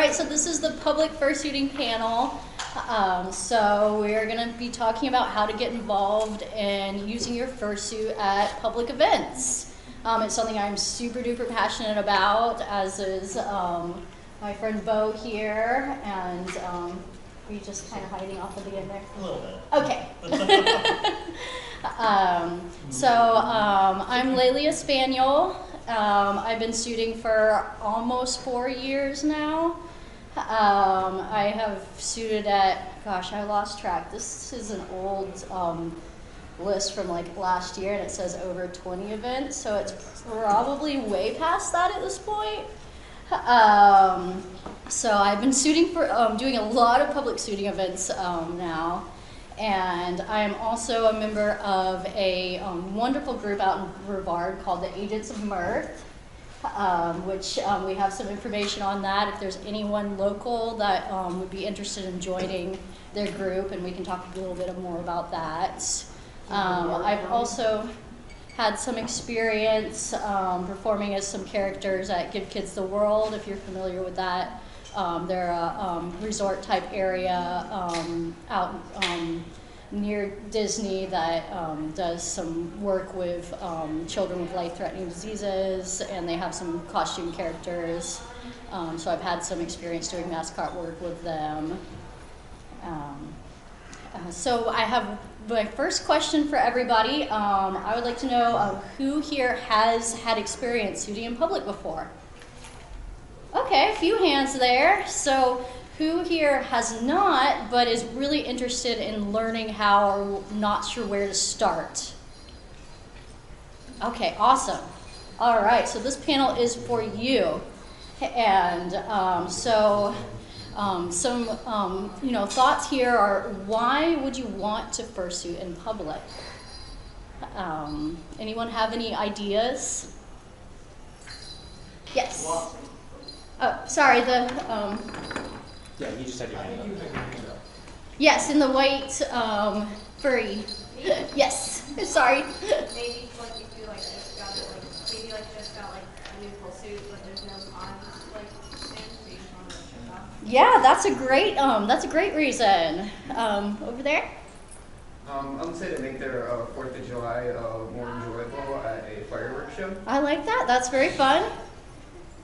right, so this is the public fursuiting panel. So we're going to be talking about how to get involved in using your fursuit at public events. It's something I'm super duper passionate about, as is my friend Bo here, and are you just kind of hiding off at the end there? A little bit. Okay. I'm Lelia Spaniel. I've been suiting for almost 4 years now. I have suited at, gosh, I lost track. This is an old list from like last year, and it says over 20 events, so it's probably way past that at this point. So I've been suiting for, doing a lot of public suiting events now. And I am also a member of a wonderful group out in Brevard called the Agents of Mirth, which we have some information on that if there's anyone local that would be interested in joining their group, and we can talk a little bit more about that. I've also had some experience performing as some characters at Give Kids the World, if you're familiar with that. They're a resort type area out near Disney that does some work with children with life-threatening diseases, and they have some costume characters. So I've had some experience doing mascot work with them. So I have my first question for everybody. I would like to know who here has had experience suiting in public before? Okay, a few hands there. So who here has not, but is really interested in learning how or not sure where to start? Okay, awesome. All right, so this panel is for you. And some thoughts here are, why would you want to fursuit in public? Anyone have any ideas? Yes. Well, Oh, sorry, yeah, you just had your hand up. yes, in the white furry. Yes, sorry. Maybe like if you just got a new full suit, but there's no con thing, so you just want to show off. Yeah, that's a great reason. Over there. I would say to make their 4th of July more enjoyable at a fireworks show. I like that. That's very fun.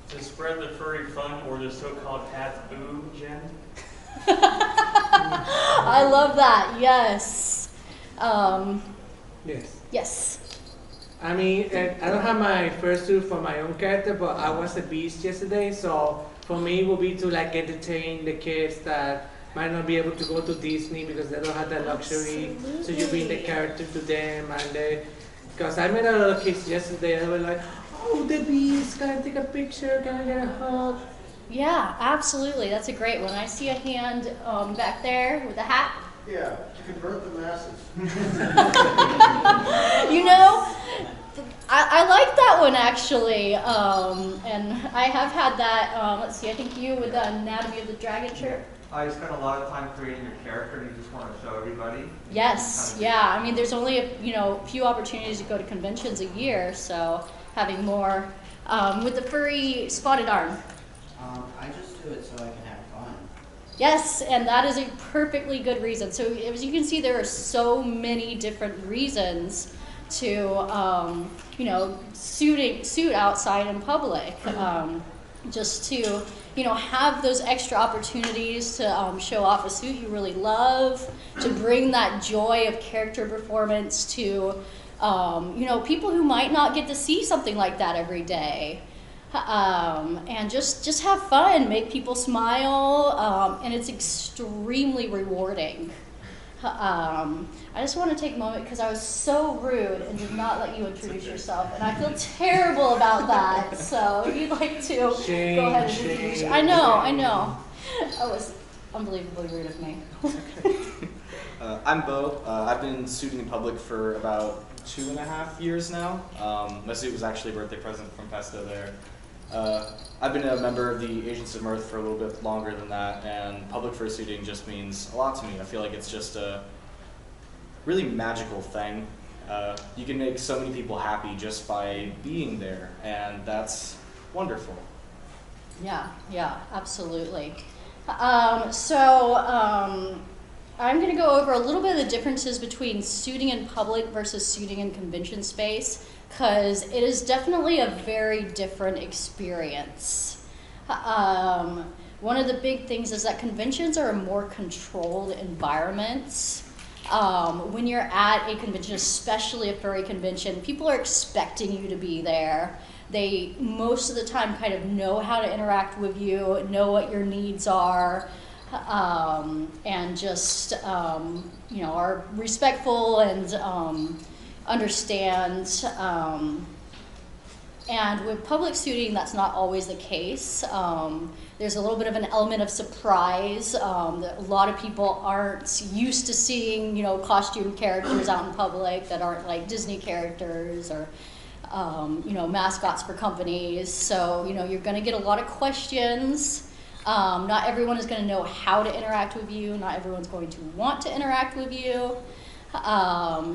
To spread the furry fun, or the so-called taboo, Jen? I love that. Yes. Yes. Yes. I mean, I don't have my fursuit for my own character, but I was a beast yesterday, so for me it would be to like entertain the kids that might not be able to go to Disney because they don't have that luxury. Absolutely. So you bring the character to them, and because I met a lot of kids yesterday, they were like, "Oh, the beast! Can I take a picture? Can I get a hug?" Yeah, absolutely. That's a great one. I see a hand back there with a hat. Yeah, to convert the masses. You know, I like that one actually, and I have had that. Let's see, I think you with the Anatomy of the Dragon shirt. I spent a lot of time creating your character, and you just want to show everybody. Yes, yeah. I mean, there's only a few opportunities to go to conventions a year, so having more with the furry spotted arm. I just do it so I can have fun. Yes, and that is a perfectly good reason. So as you can see, there are so many different reasons to, suit outside in public. Just to, have those extra opportunities to show off a suit you really love, to bring that joy of character performance to, people who might not get to see something like that every day. And just have fun, make people smile, and it's extremely rewarding. I just want to take a moment because I was so rude and did not let you introduce yourself, and I feel terrible about that. So if you'd like to go ahead and introduce. I know. That was unbelievably rude of me. I'm Bo. I've been suiting in public for about 2.5 years now. My suit was actually a birthday present from Pesto there. I've been a member of the Agents of Mirth for a little bit longer than that, and public fursuiting just means a lot to me. I feel like it's just a really magical thing. You can make so many people happy just by being there, and that's wonderful. Yeah, absolutely. I'm going to go over a little bit of the differences between suiting in public versus suiting in convention space, because it is definitely a very different experience. One of the big things is that conventions are a more controlled environments. When you're at a convention, especially a furry convention, people are expecting you to be there. They most of the time kind of know how to interact with you, know what your needs are, and just are respectful and understand. And with public suiting, that's not always the case. There's a little bit of an element of surprise. That a lot of people aren't used to seeing, costume characters out in public that aren't like Disney characters or, mascots for companies. So, you're going to get a lot of questions. Not everyone is going to know how to interact with you. Not everyone's going to want to interact with you.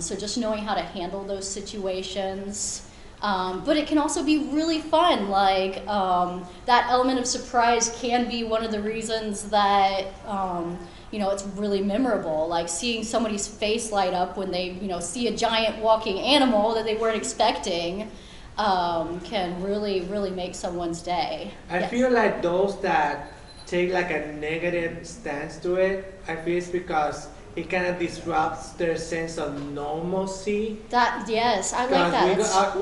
So just knowing how to handle those situations. But it can also be really fun. Like that element of surprise can be one of the reasons that it's really memorable. Like seeing somebody's face light up when they see a giant walking animal that they weren't expecting can really, really make someone's day. I feel like those that take like a negative stance to it, I feel it's because it kind of disrupts their sense of normalcy. Yes, I like that.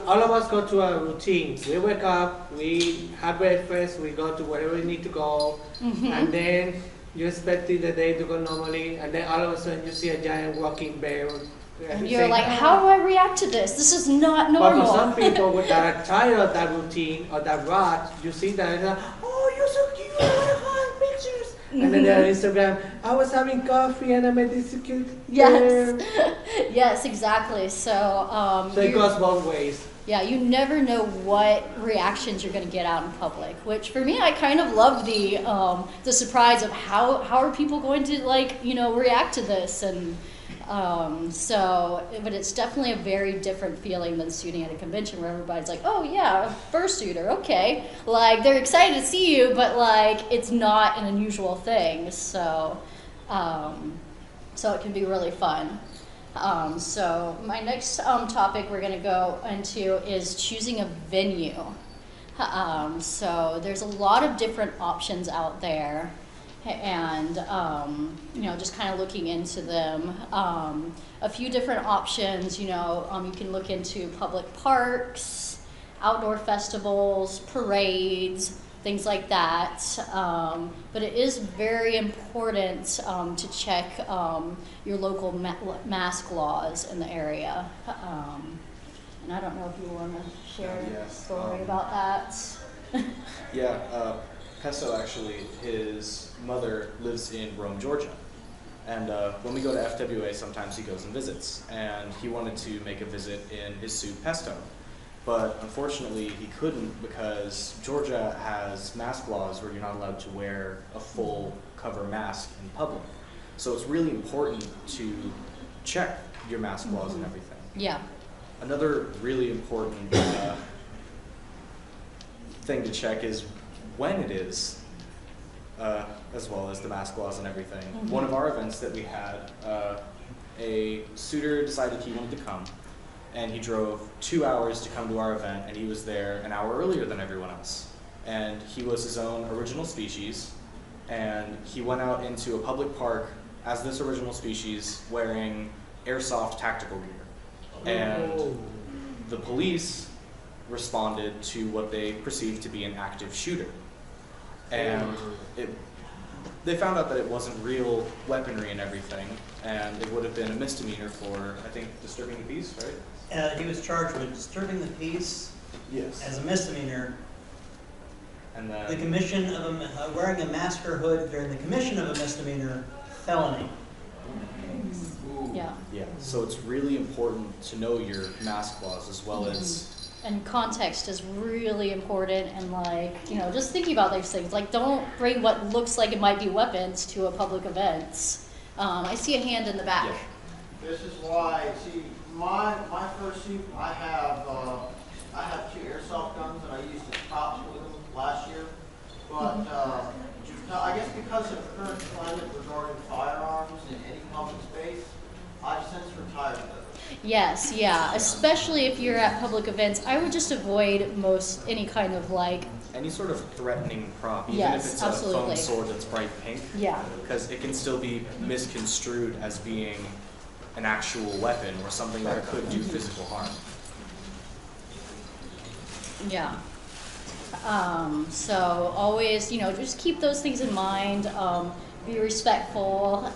All of us go to our routines. We wake up, we have breakfast, we go to wherever we need to go, and then you expect the day to go normally, and then all of a sudden you see a giant walking bear. And you're like, how do I react to this? This is not normal. But for some people that are tired of that routine or that rut, you see that and like, oh, you're so cute, I want to hug pictures. And then they're on Instagram, I was having coffee and I met this cute bear. Yes, exactly. So it goes both ways. Yeah, you never know what reactions you're going to get out in public. Which for me, I kind of love the surprise of how are people going to react to this, and but it's definitely a very different feeling than shooting at a convention where everybody's like, oh yeah, fursuiter, okay. Like they're excited to see you, but it's not an unusual thing. So it can be really fun. So my next topic we're going to go into is choosing a venue. So there's a lot of different options out there, and just kind of looking into them. A few different options. You can look into public parks, outdoor festivals, parades, things like that. But it is very important to check your local mask laws in the area. And I don't know if you want to share a story about that. Yeah, Pesto actually, his mother lives in Rome, Georgia. And when we go to FWA, sometimes he goes and visits. And he wanted to make a visit in his suit Pesto. But unfortunately, he couldn't because Georgia has mask laws where you're not allowed to wear a full cover mask in public. So it's really important to check your mask laws and everything. Yeah. Another really important thing to check is when it is, as well as the mask laws and everything. One of our events that we had, a suitor decided he wanted to come. And he drove 2 hours to come to our event, and he was there an hour earlier than everyone else. And he was his own original species, and he went out into a public park as this original species wearing airsoft tactical gear. And the police responded to what they perceived to be an active shooter. And they found out that it wasn't real weaponry and everything, and it would have been a misdemeanor for, I think, disturbing the peace, right? He was charged with disturbing the peace as a misdemeanor. And then The commission of wearing a mask or hood during the commission of a misdemeanor, felony. Yeah. Yeah, so it's really important to know your mask laws as well as... And context is really important, and just thinking about these things. Don't bring what looks like it might be weapons to a public event. I see a hand in the back. Yeah. This is why, see, my first suit, I have 2 airsoft guns, and I used the tops with them last year. but I guess because of the current climate regarding firearms in any public space, I've since retired those. Yes, yeah, especially if you're at public events, I would just avoid any kind of like, Any sort of threatening prop, even Yes, if it's absolutely. a foam sword that's bright pink, yeah, because it can still be misconstrued as being an actual weapon or something that could do physical harm. yeah. So always, just keep those things in mind. Be respectful.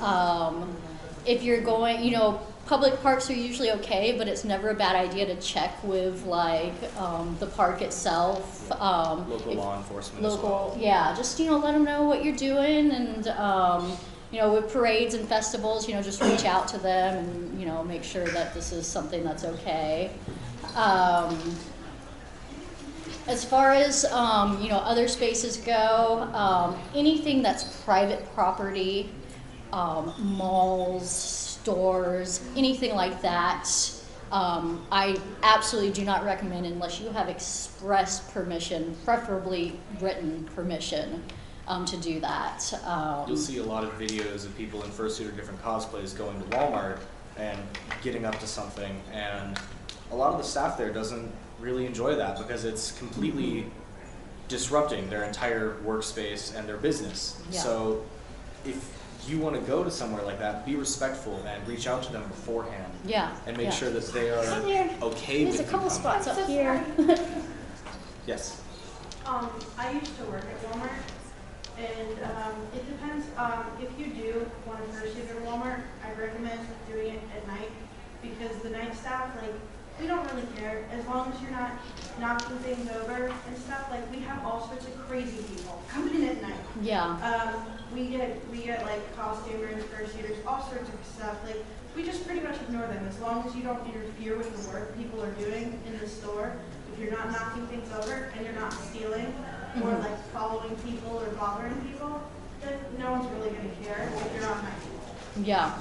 If you're going, public parks are usually okay, but it's never a bad idea to check with like the park itself. Local law enforcement as well. Yeah, just let them know what you're doing, and with parades and festivals, just reach out to them and make sure that this is something that's okay. As far as other spaces go, anything that's private property, malls, stores, anything like that, I absolutely do not recommend unless you have express permission, preferably written permission, to do that. You'll see a lot of videos of people in fursuit or different cosplays going to Walmart and getting up to something, and a lot of the staff there doesn't really enjoy that because it's completely disrupting their entire workspace and their business. Yeah. So if you want to go to somewhere like that, be respectful and reach out to them beforehand. Yeah. And make yeah. sure that they are Hi there. okay There's with a you couple coming. spots up here. Yes. I used to work at Walmart, and it depends. If you do want to purchase at Walmart, I recommend doing it at night because the night staff, we don't really care as long as you're not knocking things over and stuff. We have all sorts of crazy people coming in at night. Yeah. We get costumers, fursuiters, all sorts of stuff. We just pretty much ignore them as long as you don't interfere with the work people are doing in the store. If you're not knocking things over and you're not stealing or following people or bothering people, then no one's really going to care if you're not nice. Yeah.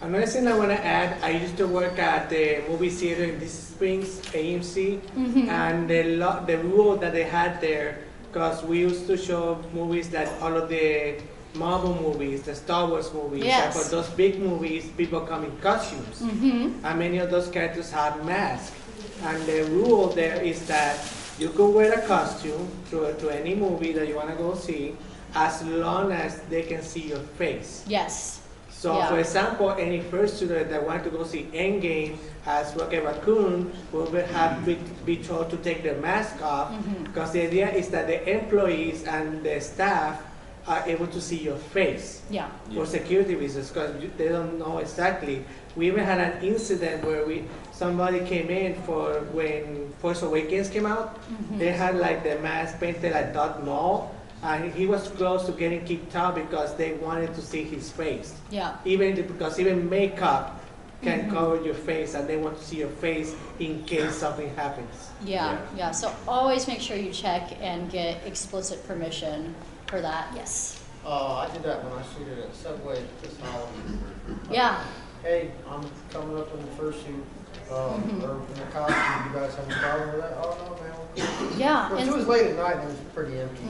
Another thing I want to add, I used to work at the movie theater in Disney Springs, AMC, and the rule that they had there, because we used to show movies like all of the Marvel movies, the Star Wars movies, Yes. and for those big movies, people come in costumes, and many of those characters have masks. And the rule there is that you can wear a costume to any movie that you want to go see, as long as they can see your face. Yes. So, Yeah. for example, any fursuiter that want to go see Endgame as Rocket Raccoon will be told to take their mask off, because the idea is that the employees and the staff are able to see your face Yeah. for security reasons, because they don't know exactly. We even had an incident where somebody came in for when Force Awakens came out. They had the mask painted like Darth Maul. And he was close to getting kicked out because they wanted to see his face. Yeah. Because even makeup can cover your face, and they want to see your face in case something happens. Yeah. Yeah. So always make sure you check and get explicit permission for that. Yes. I did that when I suited at Subway this Halloween. Yeah. Hey, I'm coming up in the fursuit, or in the costume. You guys have a problem with that? Oh, no, man. Yeah. Well, it was late at night and it was pretty empty.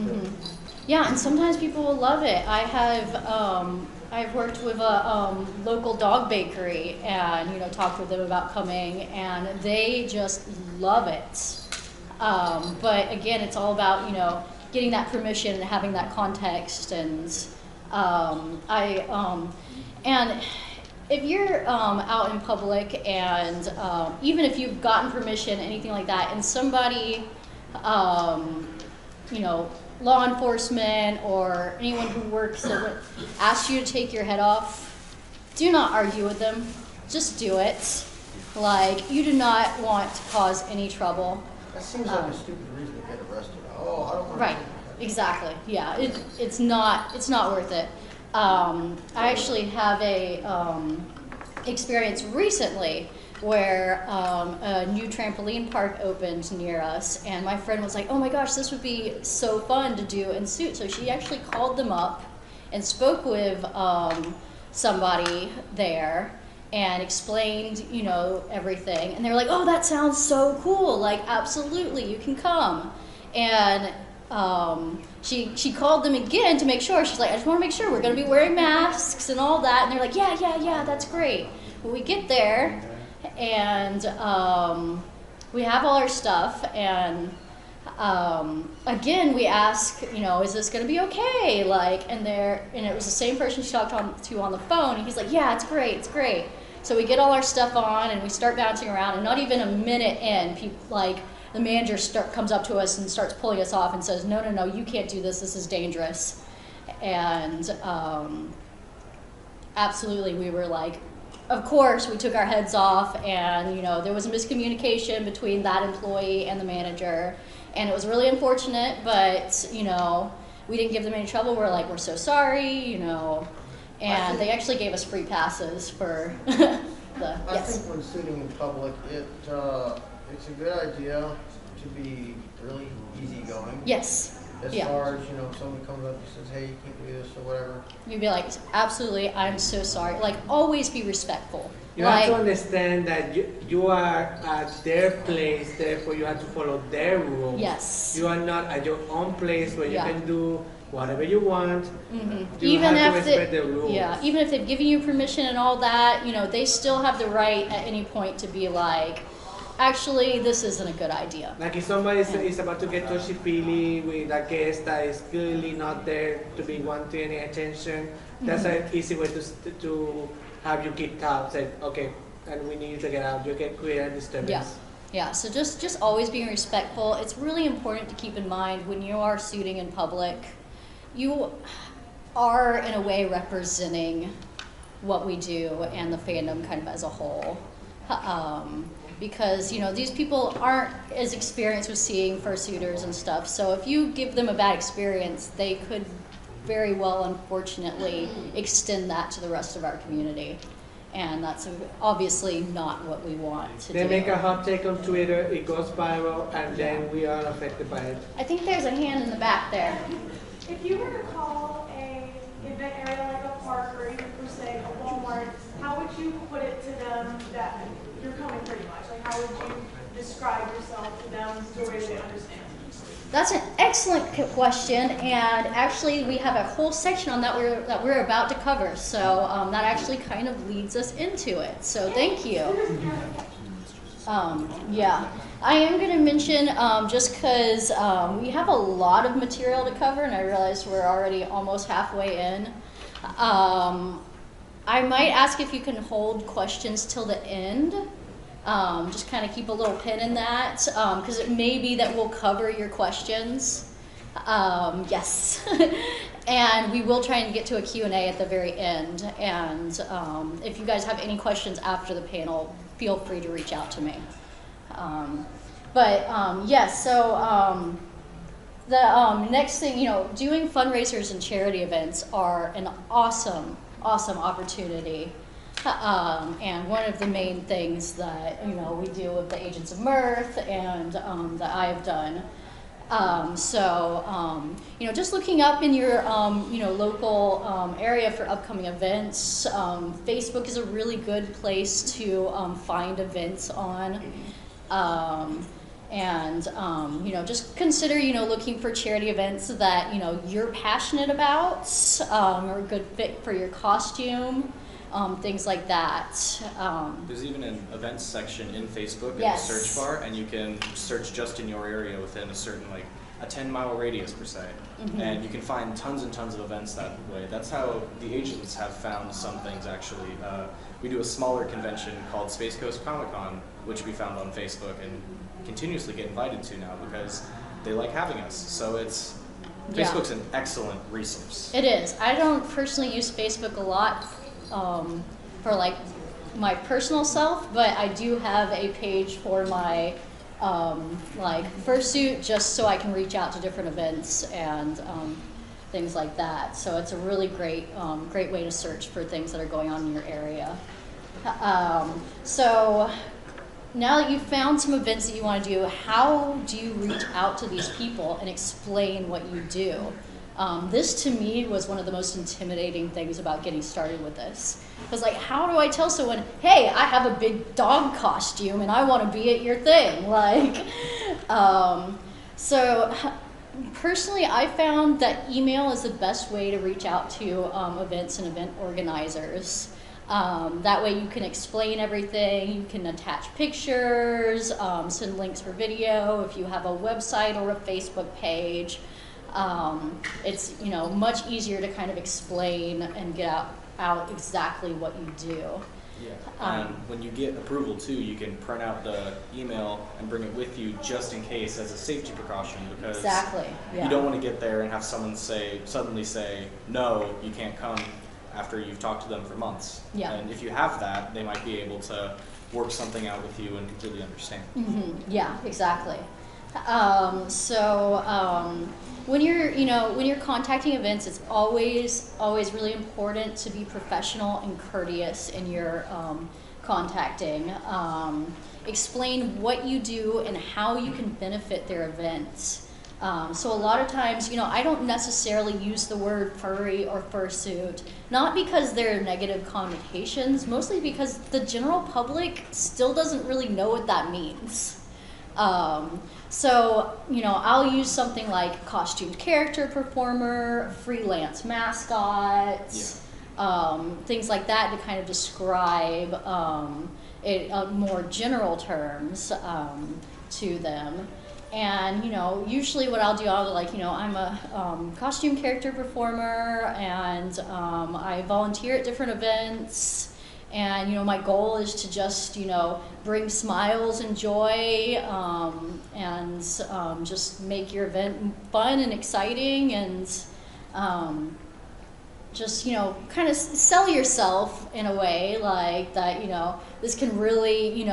Yeah, and sometimes people will love it. I've worked with a local dog bakery and talked with them about coming, and they just love it. But again, it's all about getting that permission and having that context, and and if you're out in public and even if you've gotten permission, anything like that, and somebody law enforcement or anyone who works there asks you to take your head off, do not argue with them. Just do it. You do not want to cause any trouble. That seems like a stupid reason to get arrested. Oh, I don't want Right. Exactly. Yeah. It's not worth it. I actually have a experience recently where a new trampoline park opened near us, and my friend was like, oh my gosh, this would be so fun to do in suit. So she actually called them up and spoke with somebody there and explained, everything. And they were like, oh, that sounds so cool. Absolutely, you can come. And she called them again to make sure. She's like, I just want to make sure we're going to be wearing masks and all that. And they're like, yeah, that's great. Well, we get there, and we have all our stuff, and again we ask, is this going to be okay? And it was the same person she talked to on the phone, and he's like, yeah, it's great. So we get all our stuff on, and we start bouncing around, and not even a minute in, the manager comes up to us and starts pulling us off and says, no, you can't do this. This is dangerous. And absolutely, we were like, of course, we took our heads off, and there was a miscommunication between that employee and the manager, and it was really unfortunate. But we didn't give them any trouble. We're like, we're so sorry, and they actually gave us free passes for the. I Yes. think when shooting in public, it's a good idea to be really easygoing. Yes. As Yeah. far as, someone comes up and says, hey, you can't do this or whatever. You'd be like, absolutely, I'm so sorry. Always be respectful. You have to understand that you are at their place, therefore you have to follow their rules. Yes. You are not at your own place where you Yeah. can do whatever you want. Mm-hmm. You have to respect the rules. Yeah, even if they've given you permission and all that, they still have the right at any point to be like, actually, this isn't a good idea. Like if somebody is about to get touchy-feely with a guest that is clearly not there to be wanting any attention, that's an easy way to have you kicked out. Say, okay, and we need you to get out. You can create a disturbance. Yeah. So just always being respectful. It's really important to keep in mind when you are shooting in public, you are in a way representing what we do and the fandom kind of as a whole. Because these people aren't as experienced with seeing fursuiters and stuff, so if you give them a bad experience, they could very well, unfortunately, extend that to the rest of our community, and that's obviously not what we want to do. They make a hot take on Twitter, it goes viral, and then we are affected by it. I think there's a hand in the back there. If you were to call a event area like a park or even per se a Walmart, how would you put it to them that you're coming pretty much? How would you describe yourself to them the way they understand? That's an excellent question, and actually we have a whole section on that we're about to cover. So that actually kind of leads us into it. So thank you. Yeah, I am going to mention just because we have a lot of material to cover, and I realize we're already almost halfway in. I might ask if you can hold questions till the end. Just kind of keep a little pin in that, because it may be that we'll cover your questions. Yes. And we will try and get to a Q&A at the very end. And if you guys have any questions after the panel, feel free to reach out to me. Yes, so the next thing, doing fundraisers and charity events are an awesome opportunity. And one of the main things that we do with the Agents of Mirth and that I've done. Just looking up in your local area for upcoming events. Facebook is a really good place to find events on. Just consider looking for charity events that you're passionate about, or a good fit for your costume. Things like that. There's even an events section in Facebook in Yes. the search bar, and you can search just in your area within a certain, a 10-mile radius per se. Mm-hmm. And you can find tons and tons of events that way. That's how the agents have found some things, actually. We do a smaller convention called Space Coast Comic-Con, which we found on Facebook and continuously get invited to now because they like having us. So Facebook's an excellent resource. It is. I don't personally use Facebook a lot for my personal self, but I do have a page for my fursuit, just so I can reach out to different events and things like that. So it's a really great way to search for things that are going on in your area. So now that you've found some events that you want to do, how do you reach out to these people and explain what you do? This to me was one of the most intimidating things about getting started with this. Because how do I tell someone, hey, I have a big dog costume and I want to be at your thing? Personally, I found that email is the best way to reach out to events and event organizers. That way you can explain everything, you can attach pictures, send links for video. If you have a website or a Facebook page, it's much easier to kind of explain and get out exactly what you do. Yeah, and when you get approval too, you can print out the email and bring it with you just in case as a safety precaution, because Exactly. Yeah. you don't want to get there and have someone suddenly say, no, you can't come after you've talked to them for months. Yeah. And if you have that, they might be able to work something out with you and completely understand. Mm-hmm. Yeah, exactly. When you're contacting events, it's always really important to be professional and courteous in your contacting. Explain what you do and how you can benefit their events. So a lot of times, I don't necessarily use the word furry or fursuit, not because there are negative connotations, mostly because the general public still doesn't really know what that means. I'll use something like costumed character performer, freelance mascot, things like that to kind of describe it more general terms to them. And, usually what I'll do, I'm a costume character performer, and I volunteer at different events. And, my goal is to just, bring smiles and joy, and just make your event fun and exciting, and just, kind of sell yourself in a way like that, this can really,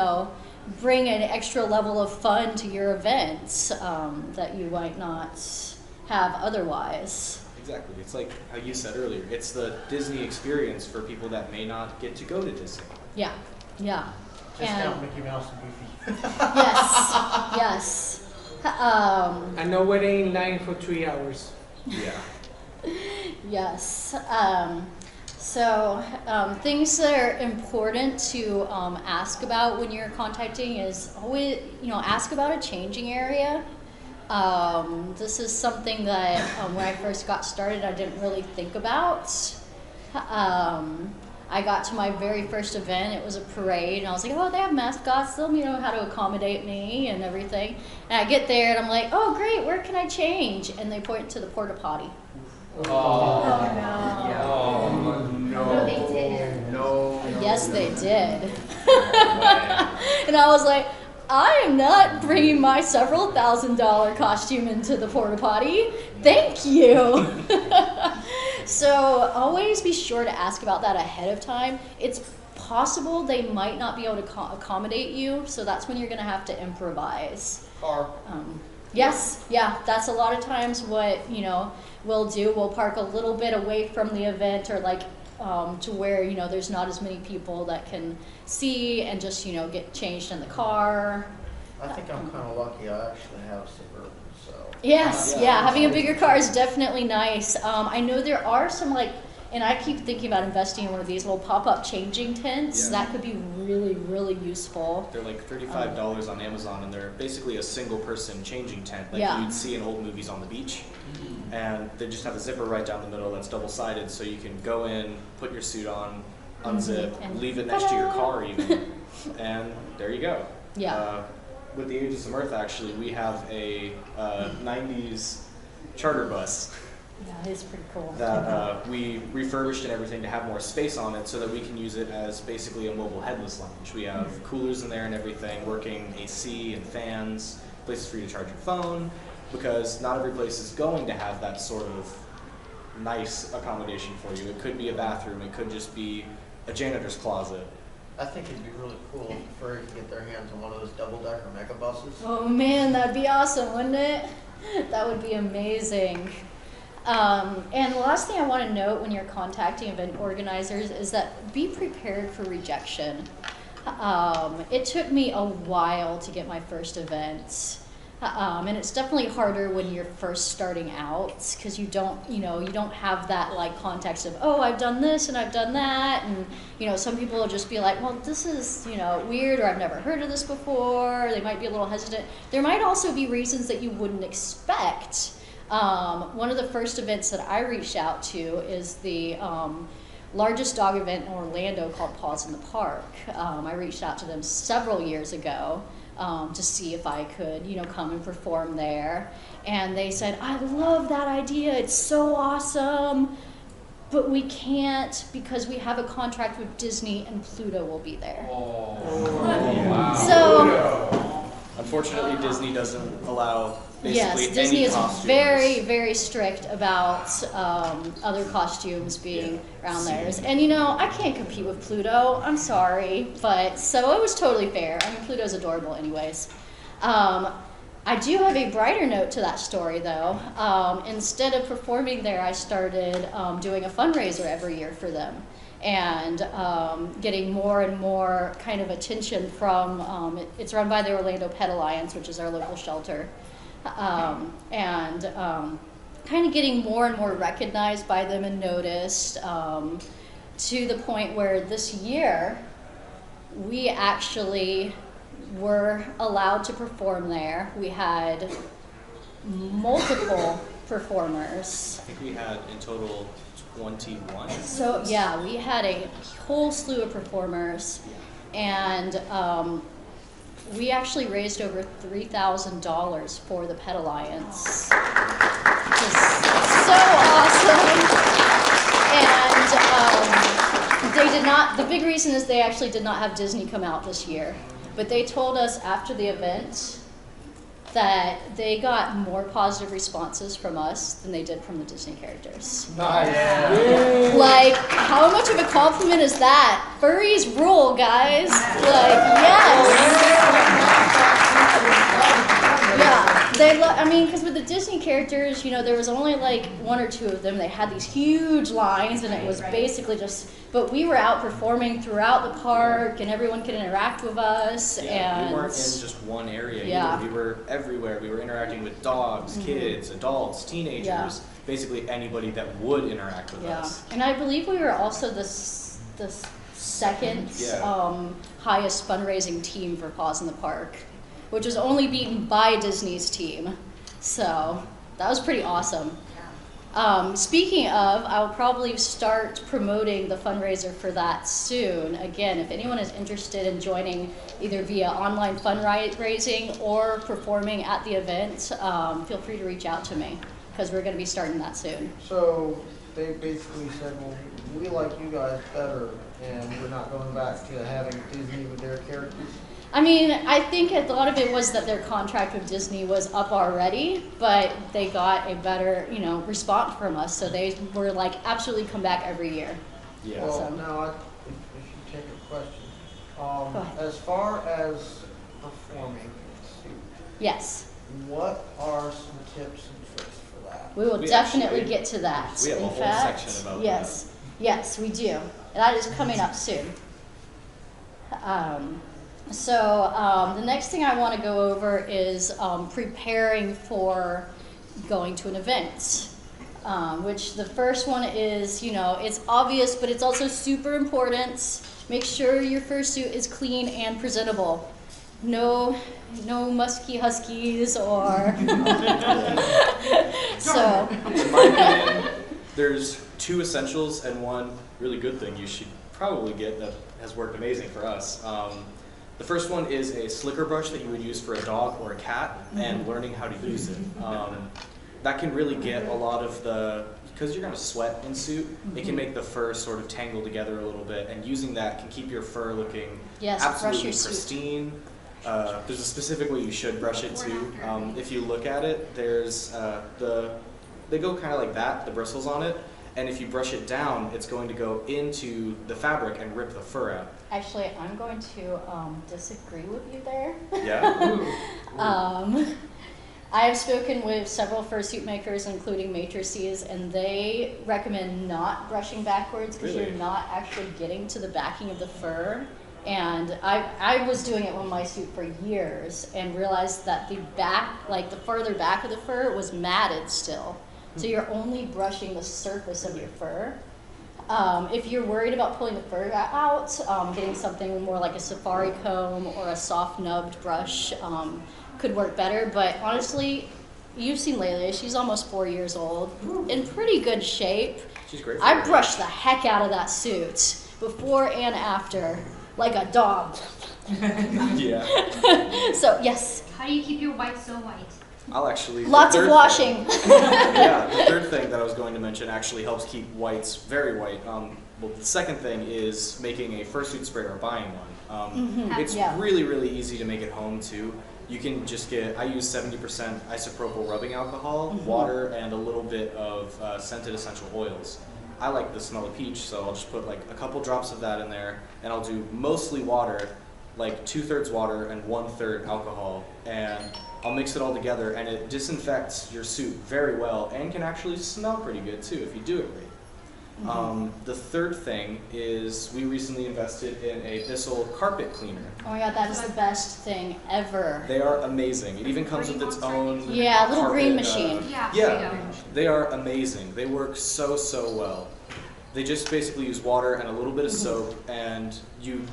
bring an extra level of fun to your events that you might not have otherwise. Exactly. It's like how you said earlier. It's the Disney experience for people that may not get to go to Disney. Yeah, yeah. Discount Mickey Mouse and Goofy. Yes. I know waiting in line for 3 hours. Yeah. Yes. Things that are important to ask about when you're contacting is always, ask about a changing area. This is something that when I first got started, I didn't really think about. I got to my very first event. It was a parade, and I was like, oh, they have mascots. They'll know how to accommodate me and everything. And I get there, and I'm like, oh, great, where can I change? And they point to the porta potty. Oh, no. No, they didn't. No. Yes, they did. And I was like, I am not bringing my several $1,000 costume into the porta potty. Thank you. So always be sure to ask about that ahead of time. It's possible they might not be able to accommodate you, so that's when you're going to have to improvise. Yes, yeah, that's a lot of times what we'll do. We'll park a little bit away from the event, or to where there's not as many people that can see, and just get changed in the car. I think I'm kind of lucky. I actually have Suburban, so. Yes, yeah, having a bigger car is definitely nice. I know there are some and I keep thinking about investing in one of these little pop-up changing tents. Yeah. That could be really, really useful. They're like $35 on Amazon, and they're basically a single-person changing tent, like Yeah. you'd see in old movies on the beach. And they just have a zipper right down the middle that's double-sided, so you can go in, put your suit on, unzip, And leave it next to your ta-da! car even, and there you go. Yeah. With the Ages of Mirth, actually, we have a 90s charter bus Yeah, it's pretty cool. that we refurbished and everything to have more space on it, so that we can use it as basically a mobile headless lounge. We have coolers in there and everything, working AC and fans, places for you to charge your phone, because not every place is going to have that sort of nice accommodation for you. It could be a bathroom, it could just be a janitor's closet. I think it'd be really cool if the furry could get their hands on one of those double-decker mega buses. Oh man, that'd be awesome, wouldn't it? That would be amazing. And the last thing I want to note when you're contacting event organizers is that be prepared for rejection. It took me a while to get my first event. And it's definitely harder when you're first starting out, because you don't have that context of, oh, I've done this and I've done that, and some people will just be like, well, this is weird, or I've never heard of this before. They might be a little hesitant. There might also be reasons that you wouldn't expect. One of the first events that I reached out to is the largest dog event in Orlando called Paws in the Park. I reached out to them several years ago to see if I could, come and perform there. And they said, I love that idea, it's so awesome, but we can't because we have a contract with Disney and Pluto will be there. Oh. Wow. So, unfortunately, Disney doesn't allow basically yes, Disney any is costumes. very, very strict about other costumes being around theirs. And I can't compete with Pluto. I'm sorry, but so it was totally fair. I mean, Pluto's adorable, anyways. I do have a brighter note to that story, though. Instead of performing there, I started doing a fundraiser every year for them, and getting more and more kind of attention from. It's run by the Orlando Pet Alliance, which is our local shelter. And kind of getting more and more recognized by them and noticed, to the point where this year we actually were allowed to perform there. We had multiple performers. I think we had in total 21. So yeah, we had a whole slew of performers, and we actually raised over $3,000 for the Pet Alliance. Which is so awesome. And they did not, the big reason is they actually did not have Disney come out this year. But they told us after the event that they got more positive responses from us than they did from the Disney characters. Nice. Like, how much of a compliment is that? Furries rule, guys. Like, yes. Yeah, I mean, because with the Disney characters, there was only like one or two of them. They had these huge lines, and it was basically just. But we were out performing throughout the park, and everyone could interact with us. Yeah, and we weren't in just one area yeah. either. We were everywhere. We were interacting with dogs, kids, adults, teenagers, basically anybody that would interact with us. And I believe we were also the second highest fundraising team for Paws in the Park, which was only beaten by Disney's team. So that was pretty awesome. Speaking of, I'll probably start promoting the fundraiser for that soon. Again, if anyone is interested in joining either via online fundraising or performing at the event, feel free to reach out to me because we're going to be starting that soon. So they basically said, well, we like you guys better, and we're not going back to having Disney with their characters. I mean, I think a lot of it was that their contract with Disney was up already, but they got a better, response from us. So they were like, absolutely come back every year. Yeah. Well, So. now, if you take a question, as far as performing in suit, Yes, what are some tips and tricks for that? we will We definitely actually- get to that. we have a In whole fact, section about yes, yes, we do. That is coming up soon. So the next thing I want to go over is preparing for going to an event, which the first one is, it's obvious, but it's also super important. Make sure your fursuit is clean and presentable. No musky huskies or... So... In my opinion, there's two essentials and one really good thing you should probably get that has worked amazing for us. The first one is a slicker brush that you would use for a dog or a cat, and learning how to use it. That can really get a lot of because you're going to sweat in suit, it can make the fur sort of tangle together a little bit, and using that can keep your fur looking absolutely pristine. There's a specific way you should brush it too. If you look at it, there's they go kind of like that, the bristles on it. And if you brush it down, it's going to go into the fabric and rip the fur out. Actually, I'm going to disagree with you there. Yeah? I have spoken with several fursuit makers, including matrices, and they recommend not brushing backwards because Really? you're not actually getting to the backing of the fur. And I was doing it on my suit for years and realized that the back, like the further back of the fur, was matted still. So you're only brushing the surface of your fur. If you're worried about pulling the fur out, getting something more like a safari comb or a soft nubbed brush could work better. But honestly, you've seen Layla. She's almost 4 years old, in pretty good shape. She's great. I brushed the heck out of that suit before and after, like a dog. Yeah. So yes, How do you keep your white so white? I'll actually. lots of washing. Yeah, the third thing that I was going to mention actually helps keep whites very white. Well, the second thing is making a fursuit spray or buying one. It's Yeah. really, really easy to make at home too. You can just get, I use 70% isopropyl rubbing alcohol, water, and a little bit of scented essential oils. I like the smell of peach, so I'll just put like a couple drops of that in there, and I'll do mostly water, like 2/3 water and 1/3 alcohol, and I'll mix it all together, and it disinfects your suit very well, and can actually smell pretty good too if you do it right. The third thing is we recently invested in a Bissell carpet cleaner. Oh my god, that is the best thing ever. They are amazing. It even comes with its own Yeah, a little green carpet, machine. Yeah, they are amazing. They work so, so well. They just basically use water and a little bit of soap, and you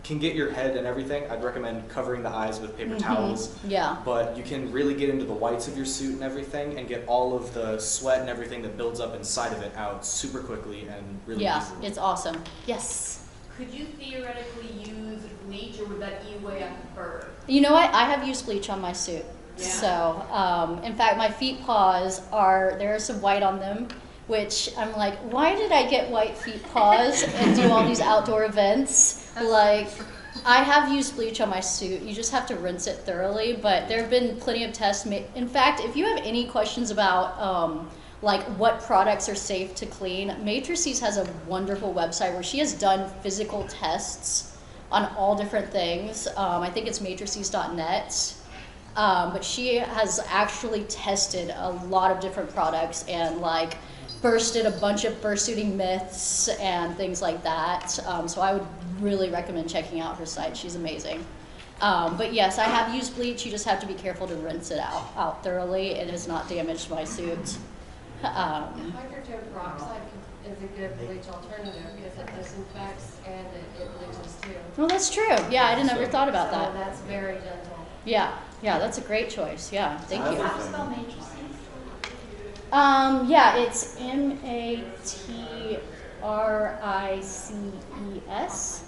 can get your head and everything. I'd recommend covering the eyes with paper towels. Yeah. But you can really get into the whites of your suit and everything and get all of the sweat and everything that builds up inside of it out super quickly and really Yeah, easily. it's awesome. Yes. Could you theoretically use bleach, or would that eat away at the fur? You know what? I have used bleach on my suit. Yeah. So, in fact, my feet paws there is some white on them, which I'm like, why did I get white feet paws and do all these outdoor events? Like, I have used bleach on my suit. You just have to rinse it thoroughly, but there have been plenty of tests made. In fact, if you have any questions about like what products are safe to clean, Matrices has a wonderful website where she has done physical tests on all different things. I think it's matrices.net. But she has actually tested a lot of different products and like bursted a bunch of fursuiting myths and things like that. So I would really recommend checking out her site. She's amazing. But yes, I have used bleach. You just have to be careful to rinse it out thoroughly. It has not damaged my suit. Hydrogen peroxide is a good bleach alternative because it disinfects and it bleaches too. Well, that's true. Yeah, I never thought about So that. that's very gentle. Yeah, that's a great choice. Yeah, thank you. How to spell matrices? Yeah, it's MATRICES.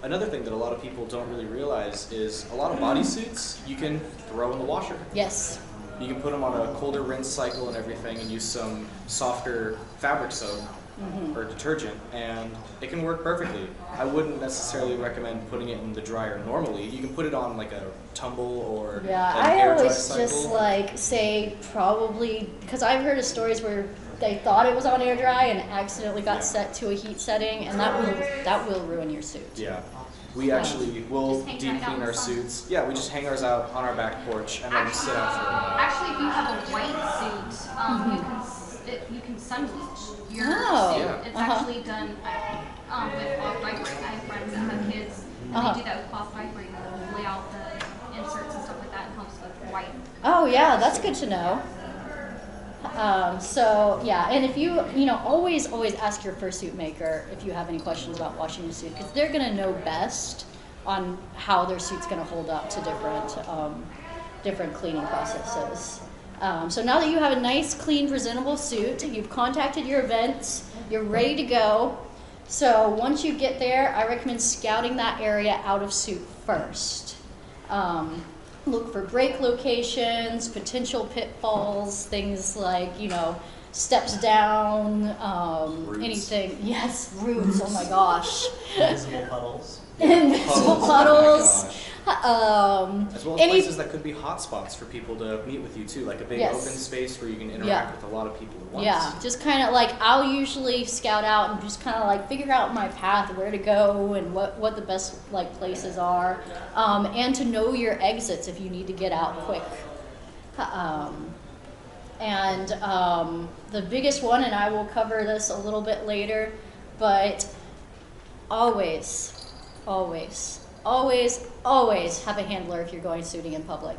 Another thing that a lot of people don't really realize is a lot of bodysuits you can throw in the washer. Yes. You can put them on a colder rinse cycle and everything and use some softer fabric soap or detergent, and it can work perfectly. I wouldn't necessarily recommend putting it in the dryer normally. You can put it on like a tumble or Yeah, an I air dry always cycle. just like say probably, because I've heard of stories where they thought it was on air dry and accidentally got set to a heat setting, and that will ruin your suit. Yeah. We actually will Just hang deep right out clean in our the sun. suits. Yeah, we just hang ours out on our back porch and then sit out for a while. Actually, if you have a white suit, you can sun bleach your Oh. suit. Yeah. It's actually done with cloth fiber. I have friends that have kids, and they do that with cloth fiber. You lay out the inserts and stuff like that, and helps with white. Oh yeah, that's good to know. So yeah, and if you always ask your fursuit maker if you have any questions about washing your suit, because they're gonna know best on how their suit's gonna hold up to different cleaning processes. So now that you have a nice, clean, presentable suit, you've contacted your events, you're ready to go. So once you get there, I recommend scouting that area out of suit first. Look for break locations, potential pitfalls, things like, steps down, anything. Yes, roots, oh my gosh. Invisible puddles. Invisible puddles. As well as Any- places that could be hotspots for people to meet with you too, like a big Yes. open space where you can interact Yeah. with a lot of people at once. Yeah, just kind of like I'll usually scout out and just kind of like figure out my path, where to go, and what the best like places are, and to know your exits if you need to get out quick. The biggest one, and I will cover this a little bit later, but always have a handler if you're going suiting in public.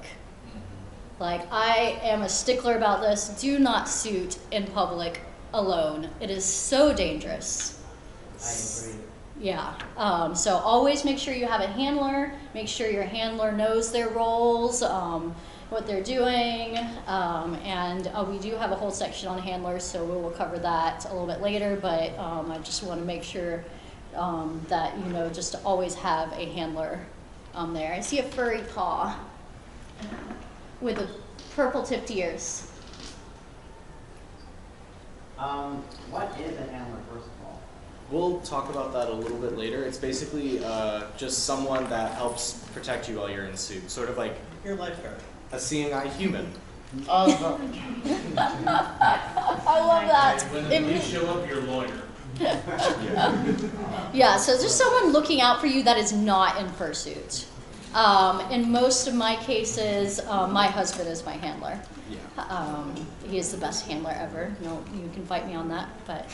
Like, I am a stickler about this. Do not suit in public alone. It is so dangerous. I agree. Yeah. So always make sure you have a handler. Make sure your handler knows their roles. what they're doing, and we do have a whole section on handlers, so we will cover that a little bit later, but I just want to make sure that you know just to always have a handler there. I see a furry paw with a purple tipped ears. What is a handler, first of all? We'll talk about that a little bit later. It's basically just someone that helps protect you while you're in suit, sort of like Your lifeguard. a seeing eye human. I love that. When you show up, you're a lawyer. Yeah, so just someone looking out for you that is not in fursuit. In most of my cases, my husband is my handler. Yeah. He is the best handler ever. No, you can fight me on that, but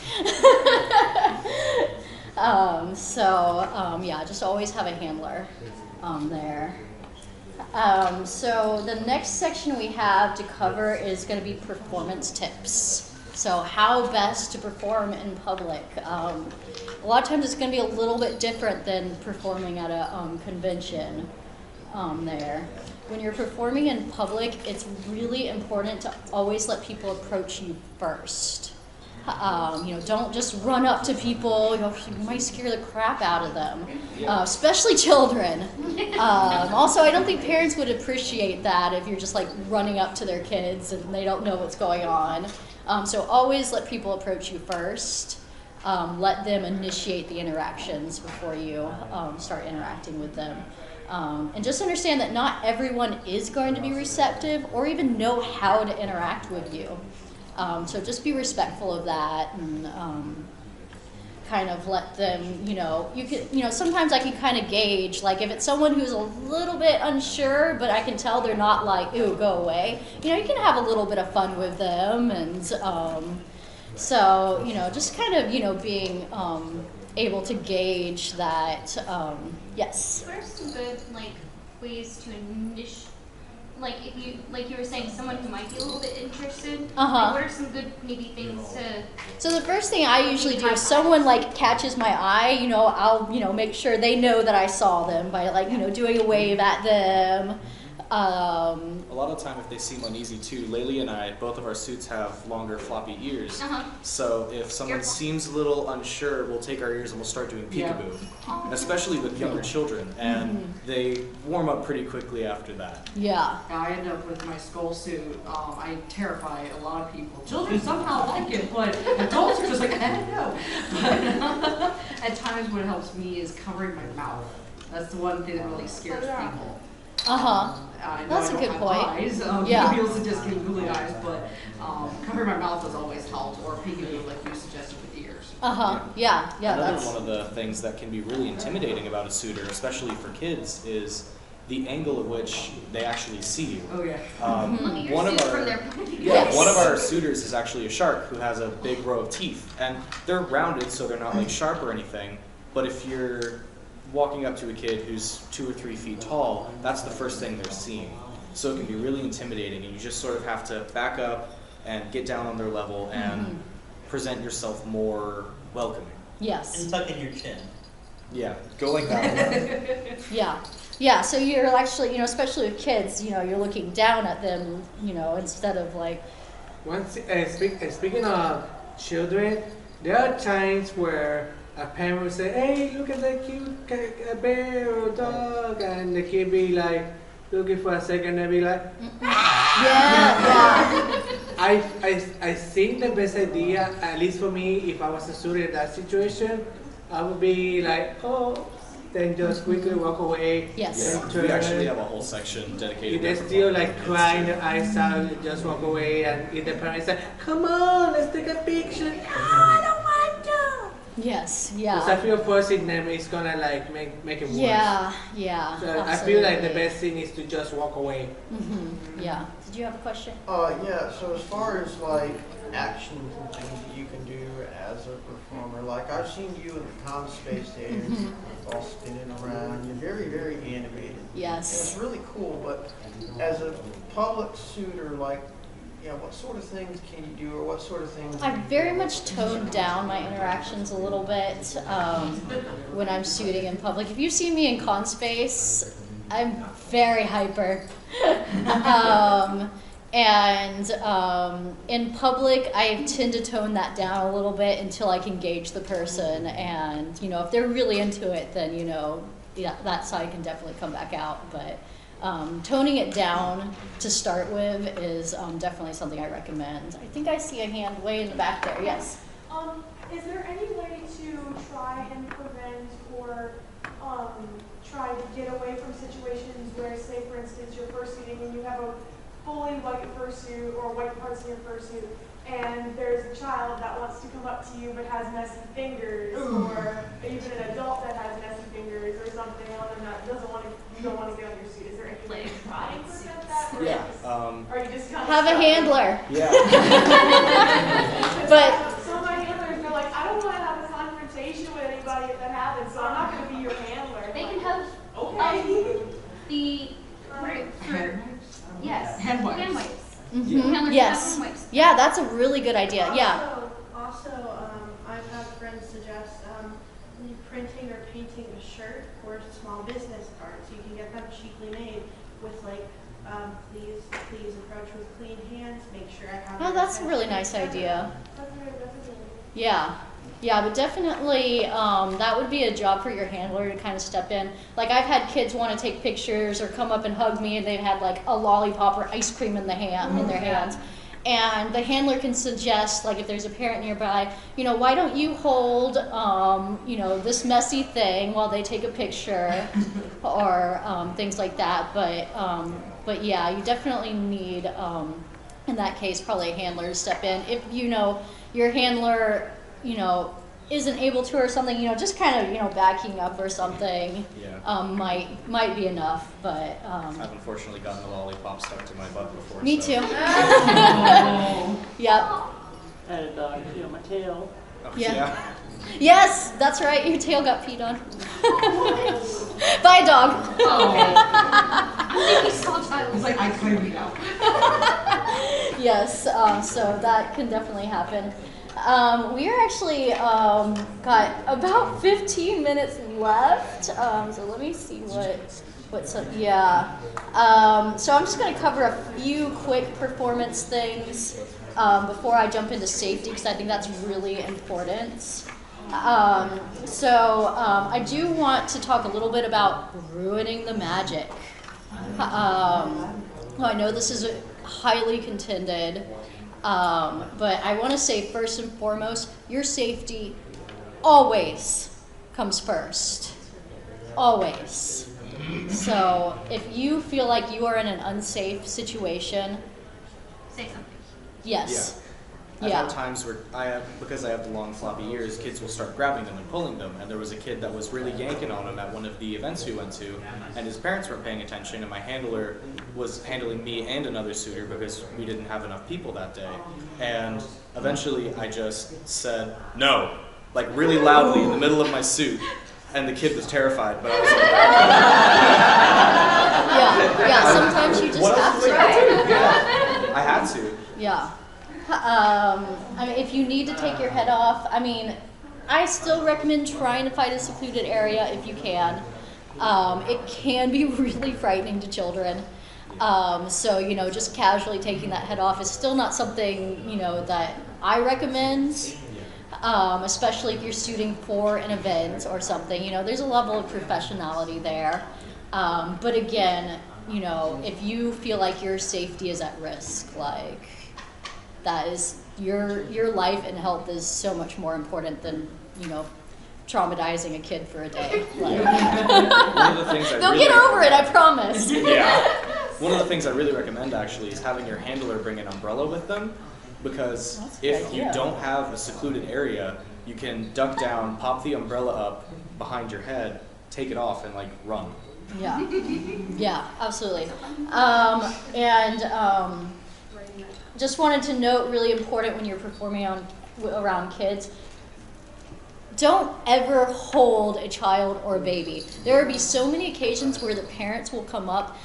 yeah, just always have a handler there. So the next section we have to cover is going to be performance tips. So how best to perform in public. A lot of times it's going to be a little bit different than performing at a convention there. When you're performing in public, it's really important to always let people approach you first. You know, don't just run up to people. You might scare the crap out of them, especially children. Also, I don't think parents would appreciate that if you're just like running up to their kids and they don't know what's going on. So always let people approach you first. Let them initiate the interactions before you start interacting with them. And just understand that not everyone is going to be receptive or even know how to interact with you. So just be respectful of that and kind of let them, you know, sometimes I can kind of gauge, like if it's someone who's a little bit unsure, but I can tell they're not like, ooh, go away. You know, you can have a little bit of fun with them. And so, you know, just kind of, you know, being able to gauge that, yes. What are some good, like, ways to initiate? Like if you, like you were saying, someone who might be a little bit interested. Like what are some good maybe things to? So the first thing I usually do if someone like catches my eye, you know, I'll make sure they know that I saw them by like doing a wave at them. A lot of time if they seem uneasy too, Laylee and I, both of our suits have longer floppy ears. So if someone seems a little unsure, we'll take our ears and we'll start doing peekaboo. And especially with younger children, and they warm up pretty quickly after that. Yeah. I end up with my skull suit. I terrify a lot of people. Children somehow like it, but adults are just like, I don't know. But at times what helps me is covering my mouth. That's the one thing that really scares people. That's a good point. Eyes. Yeah. People suggest getting googly eyes, but covering my mouth has always helped, or peekaboo like you suggested with the ears. Yeah. Another one of the things that can be really intimidating about a suitor, especially for kids, is the angle at which they actually see you. Oh yeah. One of our suitors is actually a shark who has a big row of teeth, and they're rounded, so they're not like sharp or anything. But if you're walking up to a kid who's 2 or 3 feet tall, that's the first thing they're seeing. So it can be really intimidating, and you just sort of have to back up and get down on their level and present yourself more welcoming. Yes. And tuck in your chin. Yeah, go like that. Yeah, so you're actually, especially with kids, you're looking down at them, instead of like... Speaking of children, there are times where a parent will say, hey, look at that cute bear or dog, and the kid be like, looking for a second, and be like, yeah. I think the best idea, at least for me, if I was a student in that situation, I would be like, oh, then just quickly walk away. Yes. Yeah, we actually have a whole section dedicated. If they're still like crying their eyes out, just walk away, and if the parents say, come on, let's take a picture. No, I don't want to. Yes, yeah. Because I feel forcing them is gonna like make it worse. Yeah. So I feel like the best thing is to just walk away. Yeah. Did you have a question? Yeah, so as far as like actions and things that you can do as a performer, like I've seen you in the con space stage, all spinning around, you're very, very animated. Yes. And it's really cool, but as a public suitor, like, what sort of things can you do, or what sort of things? I've very much toned down my interactions a little bit when I'm shooting in public. If you see me in con space, I'm very hyper. In public, I tend to tone that down a little bit until I can gauge the person. And, you know, if they're really into it, then, you know, yeah, that side can definitely come back out. But toning it down to start with is definitely something I recommend. I think I see a hand way in the back there. Yes? Is there any way to try and prevent or try to get away from situations where, say, for instance, you're fursuiting and you have a fully white fursuit or white parts in your fursuit, and there's a child that wants to come up to you but has messy fingers, or even an adult that has messy fingers or something on them that doesn't want to, you don't want to get on your suit. Is there any way to try and prevent that? Or Yeah. are you just kind of Have a handler. Yeah. But some of my handlers are like, I don't want to have a confrontation with anybody if that happens, so I'm not going to be your handler. They can have yes, Hand wipes. Hand wipes. Mhm. Handlers Yes. have hand wipes. Yeah, that's a really good idea. Yeah. Also, I've had friends suggest printing or painting a shirt or small business cards. You can get them cheaply made with like, please approach with clean hands. Make sure I have. Oh, that's a really nice idea. Yeah. Yeah, but definitely that would be a job for your handler to kind of step in. Like I've had kids want to take pictures or come up and hug me and they've had like a lollipop or ice cream in their hands. And the handler can suggest, like if there's a parent nearby, you know, why don't you hold, you know, this messy thing while they take a picture or things like that. But yeah, you definitely need, in that case, probably a handler to step in. If, you know, your handler, you know, isn't able to or something, you know, just kind of, you know, backing up or something might be enough, but I've unfortunately gotten a lollipop stuck to my butt before. me so. too. Yep. I had a dog pee on my tail. Oh, Yeah. Yes, that's right, your tail got peed on. By a dog. I'm thinking small child. It's like I cleared it out. Yes, so that can definitely happen. We are actually got about 15 minutes left, so let me see what's up. Yeah. So I'm just going to cover a few quick performance things before I jump into safety because I think that's really important. I do want to talk a little bit about ruining the magic. I know this is highly contended. But I want to say first and foremost, your safety always comes first. Always. So if you feel like you are in an unsafe situation, Say something. yes. I've had times where because I have the long floppy ears, kids will start grabbing them and pulling them. And there was a kid that was really yanking on him at one of the events we went to, and his parents weren't paying attention, and my handler was handling me and another suitor because we didn't have enough people that day. And eventually I just said, no, like really loudly in the middle of my suit. And the kid was terrified, but I was like, yeah, sometimes you just have to. Yeah, I had to. Yeah. I mean, if you need to take your head off, I mean, I still recommend trying to find a secluded area if you can. It can be really frightening to children. So, you know, just casually taking that head off is still not something, you know, that I recommend, especially if you're shooting for an event or something. You know, there's a level of professionality there. But again, you know, if you feel like your safety is at risk, like, that is, your life and health is so much more important than, you know, traumatizing a kid for a day. Like, One of the things they'll get over it, I promise. Yeah. One of the things I really recommend actually is having your handler bring an umbrella with them, because if you don't have a secluded area, you can duck down, pop the umbrella up behind your head, take it off, and like run. Yeah. Yeah, absolutely. Just wanted to note, really important when you're performing around kids, don't ever hold a child or a baby. There will be so many occasions where the parents will come up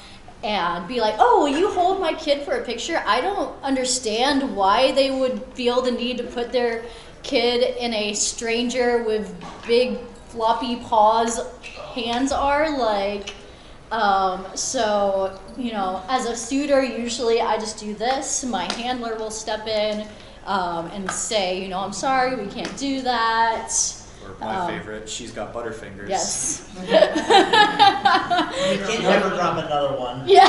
and be like, oh, will you hold my kid for a picture? I don't understand why they would feel the need to put their kid in a stranger with big floppy paws hands are. Like, So, as a suitor, usually I just do this. My handler will step in and say, I'm sorry, we can't do that. Or my favorite, she's got butterfingers. Yes. You can never drop another one. Yeah.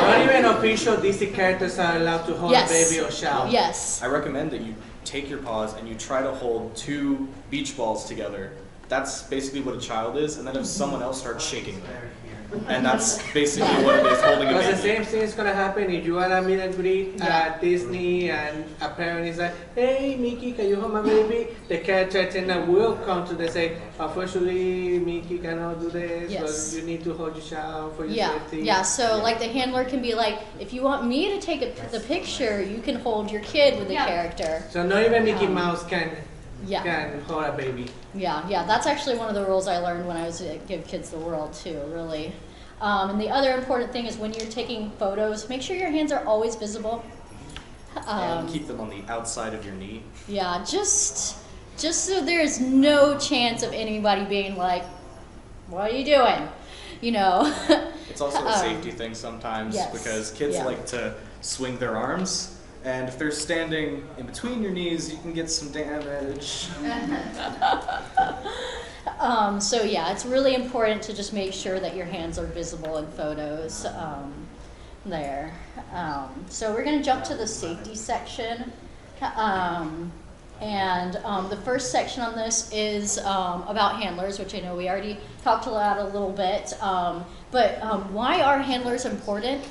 Not even official DC characters are allowed to hold a baby or child. Yes. I recommend that you take your paws and you try to hold 2 beach balls together. That's basically what a child is, and then if someone else starts shaking them. And that's basically what it is, holding a Because baby. the same thing is going to happen if you are at a meet and greet at Disney and a parent is like, hey Mickey, can you hold my baby? The character attendant will come to them and say, unfortunately Mickey cannot do this, so you need to hold your child for your safety. Yeah, so like the handler can be like, if you want me to take the picture, you can hold your kid with the character. So not even Mickey Mouse can hold a baby. Yeah, that's actually one of the rules I learned when I was at Give Kids the World too, really. And the other important thing is when you're taking photos, make sure your hands are always visible. And keep them on the outside of your knee. Yeah, just so there's no chance of anybody being like, what are you doing? It's also a safety thing sometimes because kids like to swing their arms. And if they're standing in between your knees, you can get some damage. So yeah, it's really important to just make sure that your hands are visible in photos there. So we're going to jump to the safety section. The first section on this is about handlers, which I know we already talked about a little bit. But why are handlers important?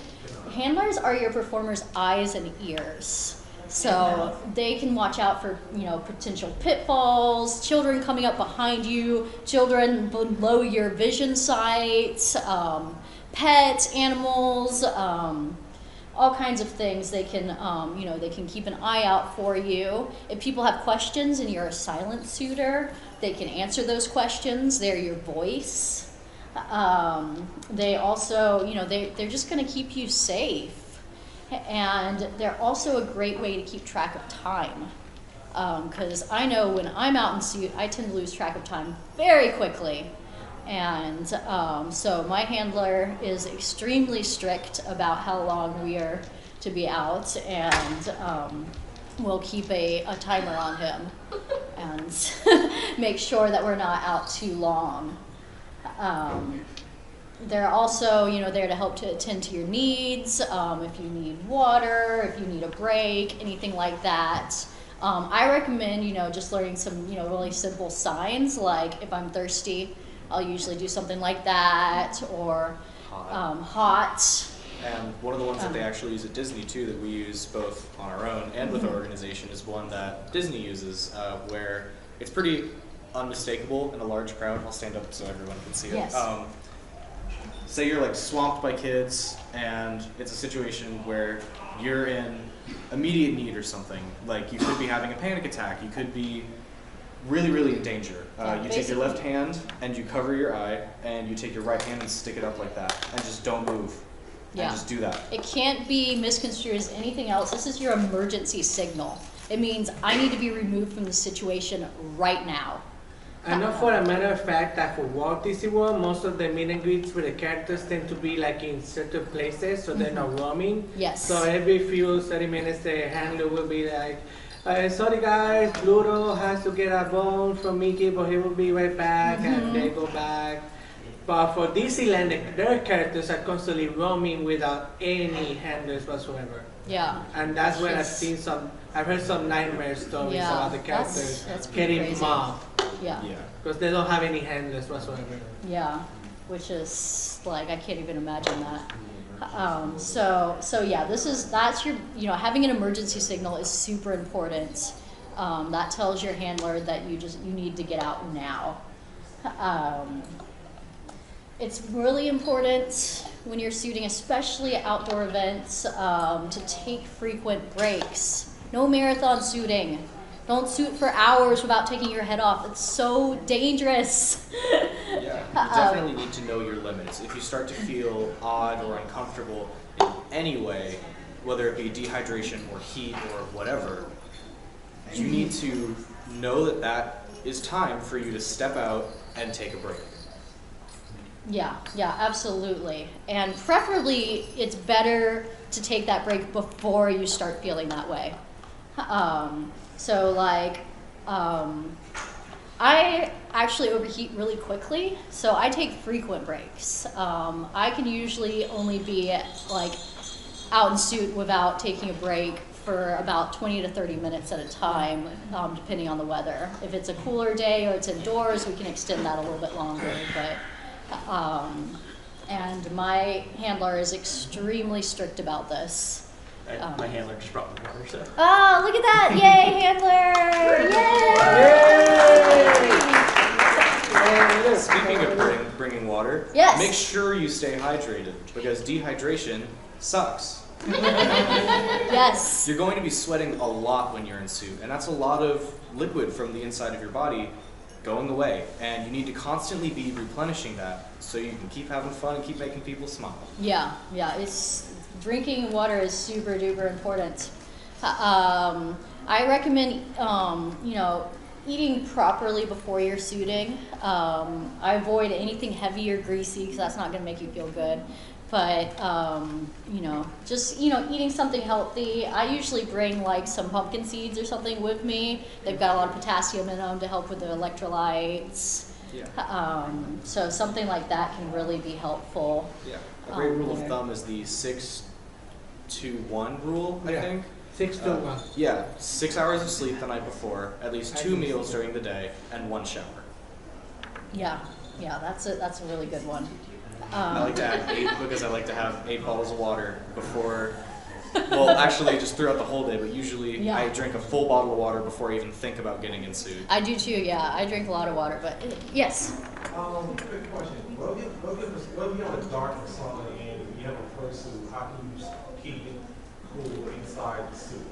Handlers are your performer's eyes and ears. So they can watch out for, potential pitfalls, children coming up behind you, children below your vision sight, pets, animals, all kinds of things. They can, they can keep an eye out for you. If people have questions and you're a silent suitor, they can answer those questions. They're your voice. They also, they're just going to keep you safe. And they're also a great way to keep track of time. Because I know when I'm out in suit, I tend to lose track of time very quickly. And so my handler is extremely strict about how long we are to be out, and we'll keep a timer on him and make sure that we're not out too long. They're also, there to help to attend to your needs, if you need water, if you need a break, anything like that. I recommend, just learning some, really simple signs, like if I'm thirsty, I'll usually do something like that, or hot. And one of the ones that they actually use at Disney too, that we use both on our own and with our organization, is one that Disney uses, where it's pretty unmistakable in a large crowd. I'll stand up so everyone can see it. Yes. Say you're like swamped by kids and it's a situation where you're in immediate need or something. Like you could be having a panic attack. You could be really, really in danger. You take your left hand and you cover your eye, and you take your right hand and stick it up like that, and just don't move. Yeah. And just do that. It can't be misconstrued as anything else. This is your emergency signal. It means I need to be removed from the situation right now. I know for a matter of fact that for Walt Disney World, most of the meet and greets with the characters tend to be like in certain places, so they're not roaming. Yes. So every few 30 minutes, the handler will be like, sorry guys, Pluto has to get a bone from Mickey, but he will be right back, and they go back. But for Disneyland, their characters are constantly roaming without any handlers whatsoever. Yeah. And that's when I've heard some nightmare stories about the characters getting mobbed. Yeah. Because they don't have any handlers whatsoever. Yeah, which is like, I can't even imagine that. So yeah, that's your, having an emergency signal is super important. That tells your handler that you need to get out now. It's really important when you're suiting, especially at outdoor events, to take frequent breaks. No marathon suiting. Don't suit for hours without taking your head off. It's so dangerous. Yeah, you definitely need to know your limits. If you start to feel odd or uncomfortable in any way, whether it be dehydration or heat or whatever, you need to know that is time for you to step out and take a break. Yeah, yeah, absolutely. And preferably, it's better to take that break before you start feeling that way. So like, I actually overheat really quickly, so I take frequent breaks. I can usually only be like out in suit without taking a break for about 20 to 30 minutes at a time, depending on the weather. If it's a cooler day or it's indoors, we can extend that a little bit longer. But and my handler is extremely strict about this. My handler just brought me water, so. Oh, look at that! Yay, handler! Yay! Speaking of bringing water, Yes. make sure you stay hydrated because dehydration sucks. Yes. You're going to be sweating a lot when you're in suit, and that's a lot of liquid from the inside of your body going away, and you need to constantly be replenishing that so you can keep having fun and keep making people smile. Yeah, yeah. Drinking water is super duper important. I recommend, eating properly before you're suiting. I avoid anything heavy or greasy because that's not going to make you feel good. But, eating something healthy. I usually bring like some pumpkin seeds or something with me. They've got a lot of potassium in them to help with the electrolytes. Yeah. So something like that can really be helpful. Yeah. A great rule of thumb is the 6 to 1 rule, I think. 6 to 1. Yeah, 6 hours of sleep the night before, at least 2 meals during the day, and 1 shower. Yeah, that's a really good one. I like to add 8 because I like to have 8 bottles of water before, well, actually just throughout the whole day, but usually I drink a full bottle of water before I even think about getting in suit. I do too, yeah. I drink a lot of water, but yes. Quick question. What if you're on a dark or something and you have a fursuit, how can you keep it cool inside the suit?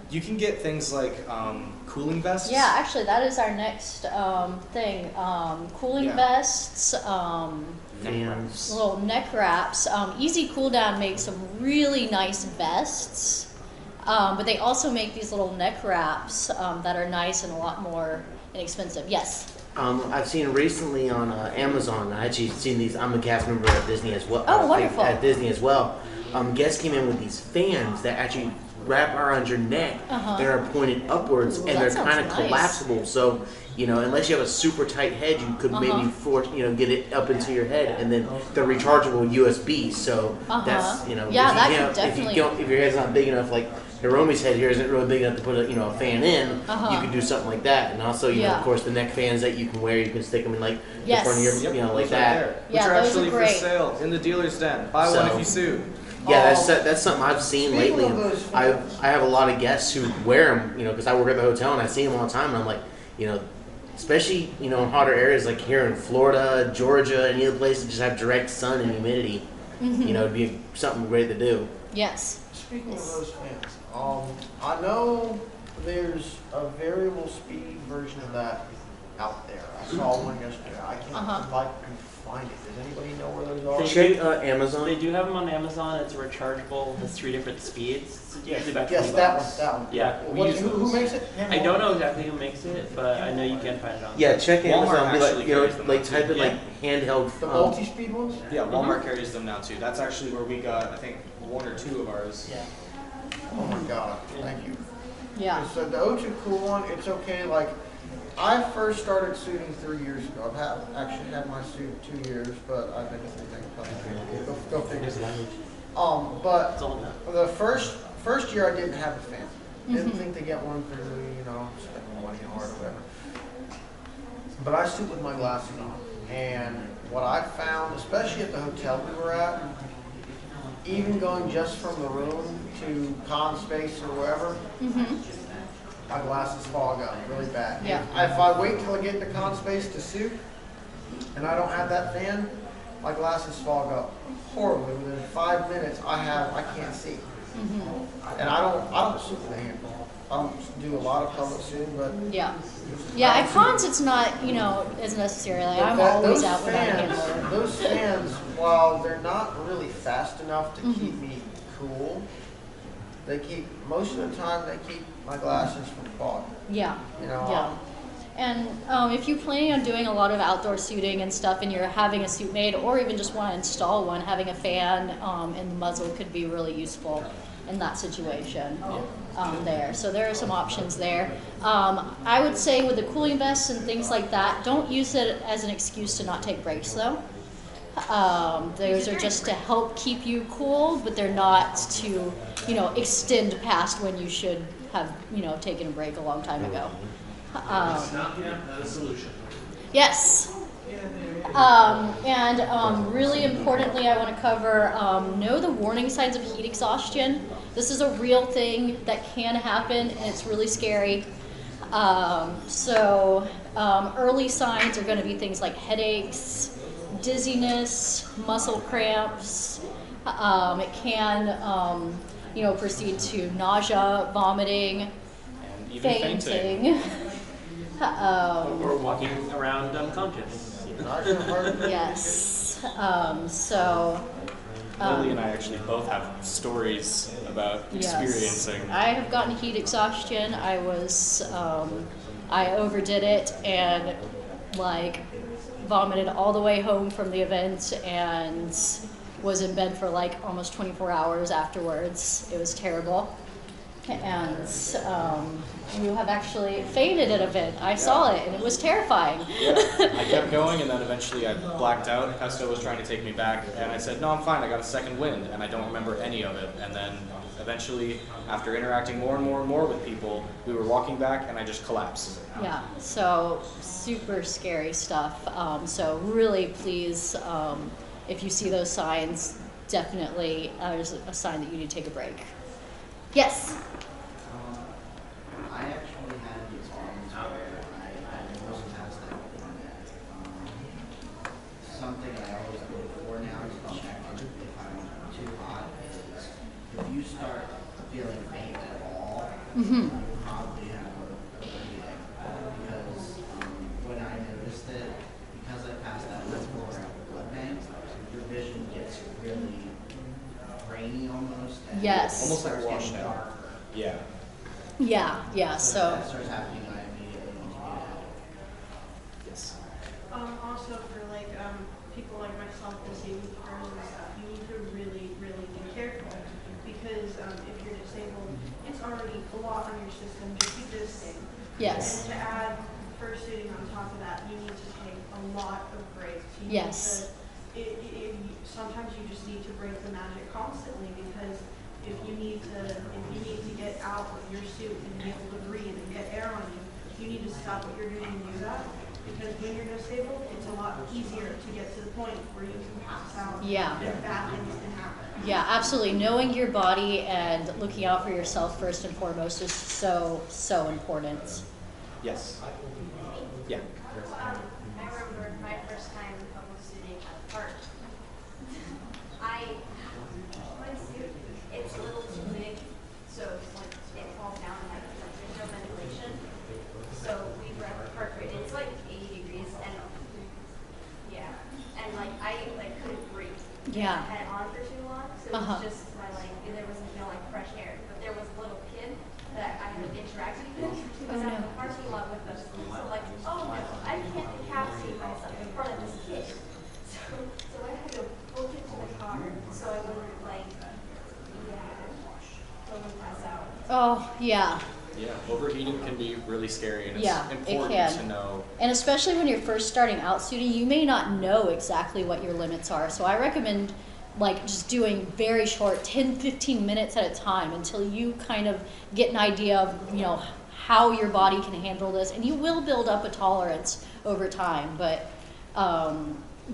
You can get things like cooling vests. Yeah, actually, that is our next thing. Cooling vests, little neck wraps. Easy Cool Down makes some really nice vests, but they also make these little neck wraps that are nice and a lot more inexpensive. Yes. I've seen recently on Amazon. I actually seen these. I'm a cast member at Disney as well. Oh, wonderful! At Disney as well. Guests came in with these fans that actually wrap around your neck. They are pointed upwards, and they're kind of collapsible. So, unless you have a super tight head, you could maybe get it up into your head, and then they're rechargeable USB. So that's if your head's not big enough, like Hiromi's head here isn't really big enough to put a fan in, you can do something like that. And also, of course, the neck fans that you can wear, you can stick them in like the front of your, like that. Which are actually for sale in the dealer's den. Buy one if you suit. Yeah, that's something I've seen lately. I have a lot of guests who wear them, because I work at the hotel and I see them all the time, and I'm like, especially in hotter areas like here in Florida, Georgia, any other places that just have direct sun and humidity. It'd be something great to do. Yes. Speaking of those fans, I know there's a variable speed version of that out there. I saw one yesterday. I can't find it. Does anybody know where those are? Check Amazon. They do have them on Amazon. It's rechargeable. Has 3 different speeds. It's usually about $20. That one. Yeah. Who makes it? I don't know exactly who makes it, but I know you can find it on. Yeah, check Amazon. Walmart Like type it like handheld. The multi-speed ones. Yeah, Walmart carries them now too. That's actually where we got, I think, 1 or 2 of ours. Yeah. Oh my God! Thank you. Yeah. So the O2 Cool one, it's okay. Like, I first started suiting 3 years ago. I've actually had my suit 2 years, but I've been through go figure. But the first year I didn't have a fan. Didn't think to get one for spending money hard or whatever. But I suit with my glasses on, and what I found, especially at the hotel we were at, even going just from the room to con space or wherever, my glasses fog up really bad. Yeah. If I wait till I get into con space to suit, and I don't have that fan, my glasses fog up horribly. Within 5 minutes, I can't see. And I don't suit with a handle. I don't do a lot of public suiting, but at cons it's not as necessary. Like, I'm always out without a handler. Those fans, while they're not really fast enough to keep me cool, most of the time they keep my glasses from fogging. Yeah. And if you're planning on doing a lot of outdoor suiting and stuff and you're having a suit made or even just want to install one, having a fan in the muzzle could be really useful in that situation there. So there are some options there. I would say with the cooling vests and things like that, don't use it as an excuse to not take breaks though. Those are just to help keep you cool, but they're not to, extend past when you should have, taken a break a long time ago. It's not a solution. Yes. Really importantly, I want to cover know the warning signs of heat exhaustion. This is a real thing that can happen, and it's really scary. Early signs are going to be things like headaches, dizziness, muscle cramps. It can, proceed to nausea, vomiting, And even fainting. Or walking around unconscious. Yes. Lily and I actually both have stories about experiencing. Yes. I have gotten heat exhaustion. I overdid it and vomited all the way home from the event and was in bed for almost 24 hours afterwards. It was terrible. And you have actually fainted at an event. I saw it, and it was terrifying. Yeah, I kept going, and then eventually I blacked out. Pesto was trying to take me back, and I said, no, I'm fine, I got a second wind, and I don't remember any of it. And then eventually, after interacting more and more and more with people, we were walking back, and I just collapsed. Yeah, so super scary stuff. So really, please, if you see those signs, definitely there's a sign that you need to take a break. Yes? I actually had the experience where I wasn't past that point yet. Something I always look for now is to check if I'm too hot. Is if you start feeling faint at all, you probably have a breathing. Because when I noticed it, because I passed that level around the blood bank, your vision gets really grainy almost. And Yes. Almost like starts washed getting out. darker. Yeah. Yeah, So so. if that starts happening, I immediately need to get out. Yes. Also for people like myself with safety careers and stuff, you need to really, really be careful because if you're disabled, it's already a lot on your system just existing. Yes. And to add fursuiting on top of that, you need to take a lot of breaks. You Yes. Need to, sometimes you just need to break the magic constantly because if you need to get out of your suit and be able to breathe and get air on you, you need to stop what you're doing and do that. Because when you're disabled, it's a lot easier to get to the point where you can pass out Yeah. and bad things can happen. Yeah, absolutely. Knowing your body and looking out for yourself first and foremost is so, so important. Yes. Yeah. I remember my first time public suiting at the park. My suit, it's a little too big, so it falls down and there's no ventilation. So we were at the park, and it's 80 degrees, and I couldn't breathe. Yeah. I had it on for too long, so it was just there wasn't no fresh air. But there was a little kid that I had interacted with who was at the parking lot with us. So oh no, I can't decapitate myself in front of this kid. So I had to book it to the car so I wouldn't pass out. Oh, yeah. Yeah, overheating can be really scary, and it's Yeah, it important can. to know. And especially when you're first starting out suiting, you may not know exactly what your limits are. So I recommend just doing very short, 10, 15 minutes at a time until you kind of get an idea of, how your body can handle this. And you will build up a tolerance over time, but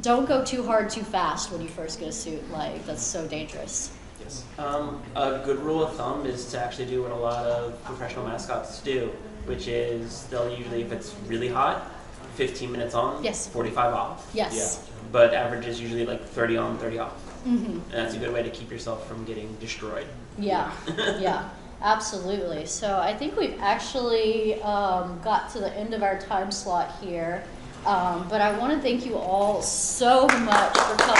don't go too hard too fast when you first get a suit. That's so dangerous. Yes. A good rule of thumb is to actually do what a lot of professional mascots do, which is they'll usually, if it's really hot, 15 minutes on, Yes. 45 off. Yes. Yeah. But average is usually 30 on, 30 off. Mm-hmm. And that's a good way to keep yourself from getting destroyed. Yeah, yeah, absolutely. So I think we've actually got to the end of our time slot here. But I want to thank you all so much for coming. I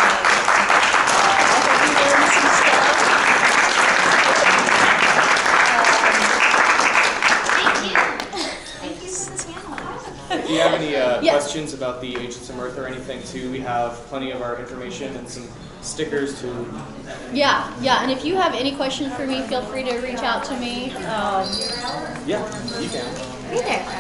hope you learned some stuff. Thank you for the panel. Do you have any questions about the Agents of Mirth or anything too? We have plenty of our information and some stickers too. Yeah, and if you have any questions for me, feel free to reach out to me. Yeah, you can. Hey there.